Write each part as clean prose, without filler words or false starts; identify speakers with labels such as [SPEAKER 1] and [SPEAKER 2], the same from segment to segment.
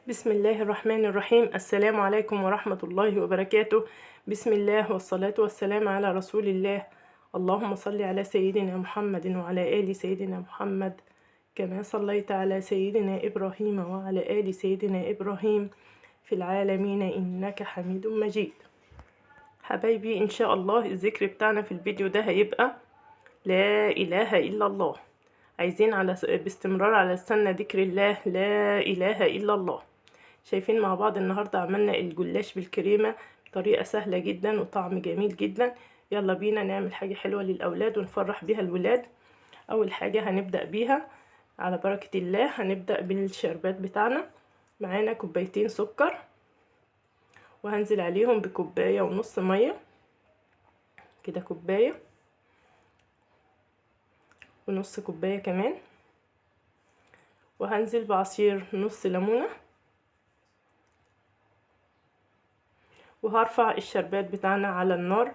[SPEAKER 1] بسم الله الرحمن الرحيم. السلام عليكم ورحمة الله وبركاته. بسم الله والصلاة والسلام على رسول الله. اللهم صل على سيدنا محمد وعلى آل سيدنا محمد كما صليت على سيدنا إبراهيم وعلى آل سيدنا إبراهيم في العالمين إنك حميد مجيد. حبايبي إن شاء الله الذكر بتاعنا في الفيديو ده هيبقى لا إله إلا الله. عايزين باستمرار على لساننا ذكر الله لا إله إلا الله. شايفين مع بعض النهاردة عملنا الجلاش بالكريمة بطريقة سهلة جدا وطعم جميل جدا. يلا بينا نعمل حاجة حلوة للأولاد ونفرح بيها الولاد. أول حاجة هنبدأ بيها على بركة الله هنبدأ بالشربات بتاعنا. معانا كوبايتين سكر وهنزل عليهم بكوباية ونص مية كده، كوباية ونص كوباية كمان، وهنزل بعصير نص ليمونة، وهرفع الشربات بتاعنا على النار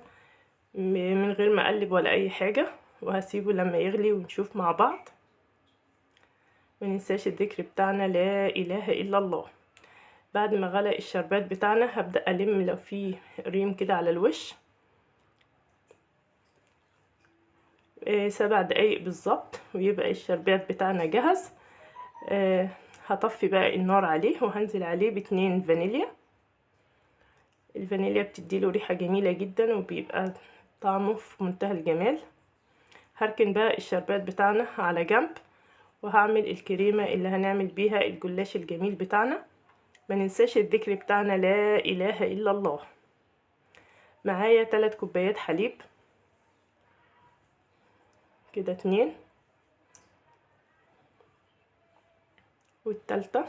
[SPEAKER 1] من غير ما اقلب ولا اي حاجة، وهسيبه لما يغلي ونشوف مع بعض. ما ننساش الذكر بتاعنا لا اله الا الله. بعد ما غلى الشربات بتاعنا هبدأ ألم لو في ريم كده على الوش 7 دقايق بالظبط، ويبقى الشربات بتاعنا جاهز. هطفي بقى النار عليه وهنزل عليه ب2 فانيليا. الفانيليا بتديله ريحة جميلة جدا وبيبقى طعمه في منتهى الجمال. هركن بقى الشربات بتاعنا على جنب، وهعمل الكريمة اللي هنعمل بيها الجلاش الجميل بتاعنا. ما ننساش الذكر بتاعنا لا اله الا الله. معايا 3 كوبايات حليب كده، 2 والتالتة،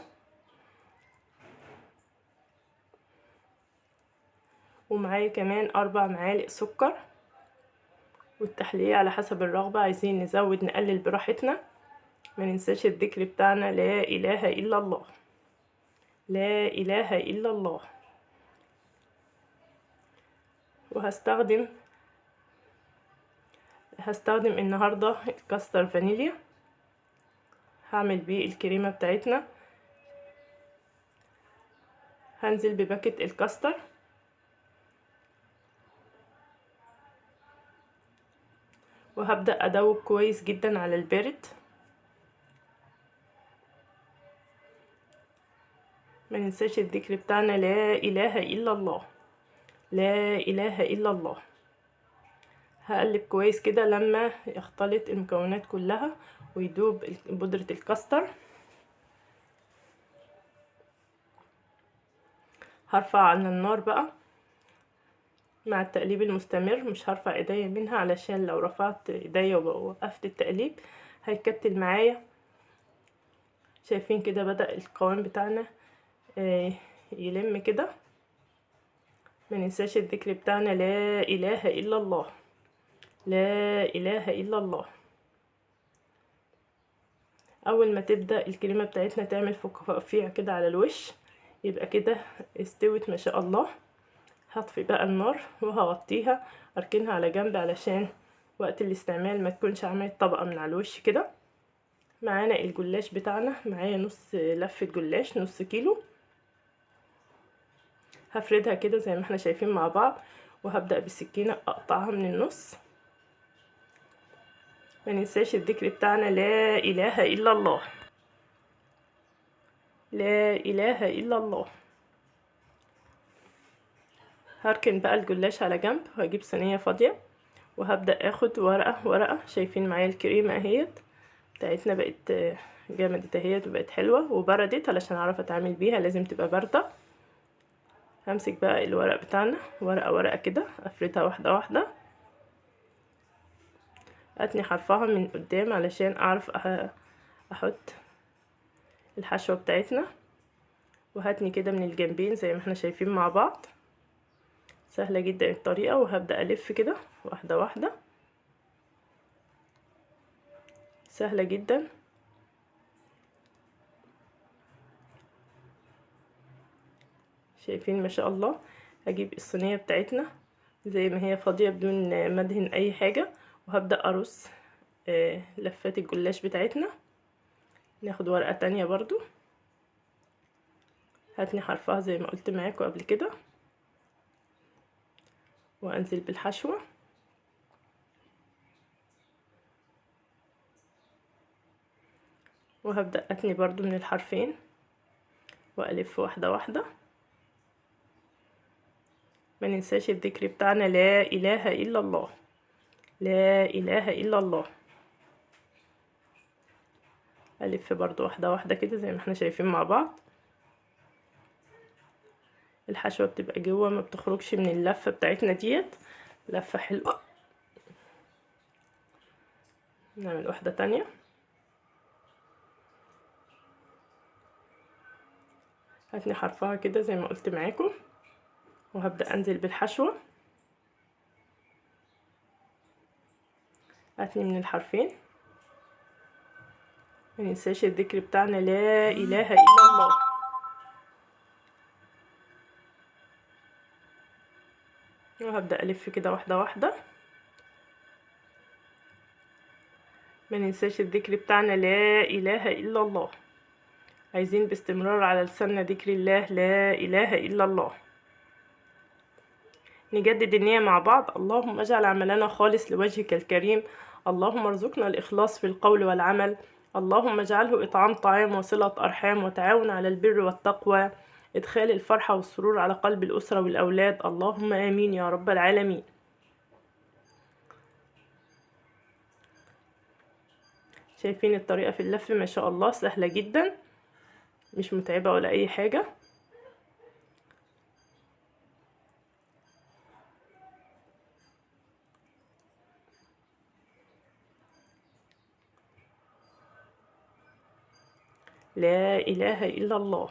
[SPEAKER 1] ومعايا كمان 4 معالق سكر. والتحلية على حسب الرغبة، عايزين نزود نقلل براحتنا. ما ننساش الذكر بتاعنا لا اله الا الله لا اله الا الله. وهستخدم النهاردة كاستر فانيليا، هعمل بيه الكريمة بتاعتنا. هنزل بباكت الكاستر وهبدأ ادوب كويس جدا على البارد. ما ننساش الذكر بتاعنا لا اله الا الله لا اله الا الله. هقلب كويس كده لما يختلط المكونات كلها ويدوب بودرة الكاستر. هرفع على النار بقى مع التقليب المستمر، مش هرفع ايديا منها علشان لو رفعت ايديا ووقفت التقليب هيكتل معايا. شايفين كده بدأ القوام بتاعنا يلم كده. ما ننساش الذكر بتاعنا لا اله الا الله لا اله الا الله. اول ما تبدأ الكريمة بتاعتنا تعمل فقاقيع كده على الوش يبقى كده استوت ما شاء الله. هطفي بقى النار وهغطيها اركنها على جنب علشان وقت الاستعمال ما تكونش عملت طبقة من على الوش كده. معانا الجلاش بتاعنا، معايا نص لفة جلاش نص كيلو. هفردها كده زي ما احنا شايفين مع بعض، وهبدأ بالسكينة اقطعها من النص. ما ننساش الذكر بتاعنا لا اله الا الله لا اله الا الله. هركن بقى الجلاش على جنب وهجيب صينية فاضية وهبدأ اخد ورقة ورقة. شايفين معايا الكريمة اهيت بتاعتنا بقت جامدة اهيت وبقت حلوة وبردت. علشان اعرف اتعامل بيها لازم تبقى باردة. همسك بقى الورق بتاعنا ورقة ورقة كده، افردها واحدة واحدة، اتني حرفها من قدام علشان اعرف احط الحشوة بتاعتنا، وهاتني كده من الجنبين زي ما احنا شايفين مع بعض. سهلة جدا الطريقة. وهبدأ الف كده واحدة واحدة، سهلة جدا. شايفين ما شاء الله. هجيب الصينية بتاعتنا زي ما هي فاضية بدون ما ادهن اي حاجة، وهبدأ ارص لفات الجلاش بتاعتنا. ناخد ورقة تانية برضو هتني حرفها زي ما قلت معاكم قبل كده، وانزل بالحشوة، وهبدأ اتني برضو من الحرفين والف واحدة واحدة. ما ننساش الذكر بتاعنا لا اله الا الله، لا اله الا الله. الف برضو واحدة واحدة كده زي ما احنا شايفين مع بعض. الحشوة بتبقى جوه، ما بتخرجش من اللفة بتاعتنا ديت. لفة حلوة. نعمل واحدة تانية. هتني حرفها كده زي ما قلت معاكم، وهبدأ انزل بالحشوة، اتني من الحرفين. ما ننساش الذكر بتاعنا لا اله الا الله. وهبدأ الف كده واحدة واحدة. ما ننساش الذكر بتاعنا لا اله الا الله. عايزين باستمرار على لساننا ذكر الله لا اله الا الله. نجدد النية مع بعض. اللهم اجعل عملنا خالص لوجهك الكريم. اللهم ارزقنا الإخلاص في القول والعمل. اللهم اجعله إطعام طعام وصلة أرحام وتعاون على البر والتقوى، إدخال الفرحة والسرور على قلب الأسرة والأولاد. اللهم آمين يا رب العالمين. شايفين الطريقة في اللف ما شاء الله سهلة جدا، مش متعبة ولا أي حاجة. لا إله إلا الله،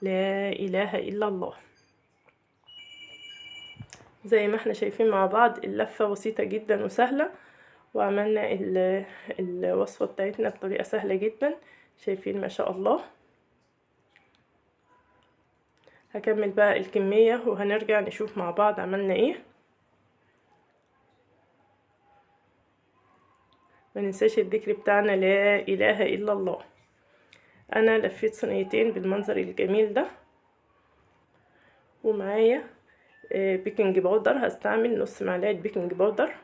[SPEAKER 1] لا إله إلا الله. زي ما احنا شايفين مع بعض اللفة بسيطة جدا وسهلة، وعملنا الوصفة بتاعتنا بطريقة سهلة جدا. شايفين ما شاء الله. هكمل بقى الكمية وهنرجع نشوف مع بعض عملنا ايه. ما ننساش الذكر بتاعنا لا إله إلا الله. أنا لفيت صينيتين بالمنظر الجميل ده، ومعايا بيكنج باودر. هستعمل نص معلقة بيكنج باودر.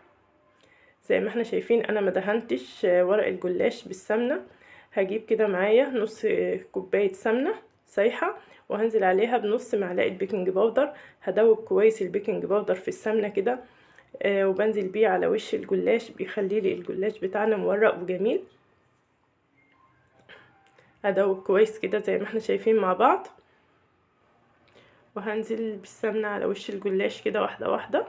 [SPEAKER 1] زي ما احنا شايفين انا ما دهنتش ورق الجلاش بالسمنة. هجيب كده معايا نص كوباية سمنة سايحة، وهنزل عليها بنص معلقة بيكنج باودر. هدوب كويس البيكنج باودر في السمنة كده، وبنزل بيه على وش الجلاش، بيخلي لي الجلاش بتاعنا مورق وجميل. هدوب كويس كده زي ما احنا شايفين مع بعض، وهنزل بالسمنة على وش الجلاش كده واحدة واحدة.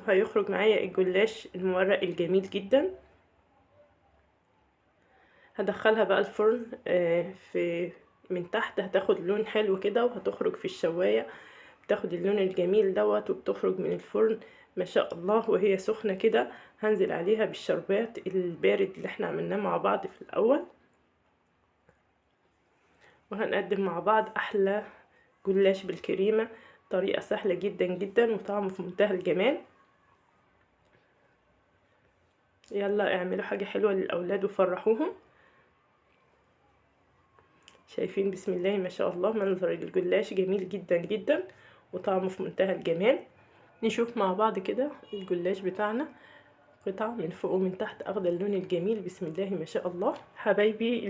[SPEAKER 1] وهيخرج معايا الجلاش المورق الجميل جدا. هدخلها بقى الفرن في من تحت، هتاخد لون حلو كده، وهتخرج في الشواية بتاخد اللون الجميل دوت، وبتخرج من الفرن ما شاء الله وهي سخنة كده. هنزل عليها بالشربات البارد اللي احنا عملناه مع بعض في الاول، وهنقدم مع بعض احلى جلاش بالكريمة. طريقة سهلة جدا جدا وطعمه في منتهى الجمال. يلا اعملوا حاجة حلوة للاولاد وفرحوهم. شايفين بسم الله ما شاء الله منظر الجلاش جميل جدا جدا وطعمه في منتهى الجمال. نشوف مع بعض كده الجلاش بتاعنا قطع من فوق ومن تحت اخد اللون الجميل بسم الله ما شاء الله. حبايبي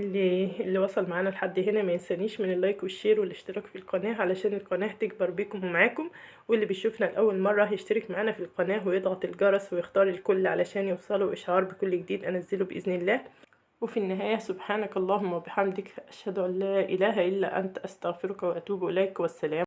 [SPEAKER 1] اللي وصل معانا لحد هنا ما ينسانيش من اللايك والشير والاشتراك في القناة علشان القناة تكبر بيكم ومعاكم. واللي بيشوفنا لأول مرة يشترك معانا في القناة ويضغط الجرس ويختار الكل علشان يوصلوا إشعار بكل جديد أنزله بإذن الله. وفي النهاية سبحانك اللهم وبحمدك أشهد أن لا إله إلا أنت أستغفرك وأتوب إليك، والسلام.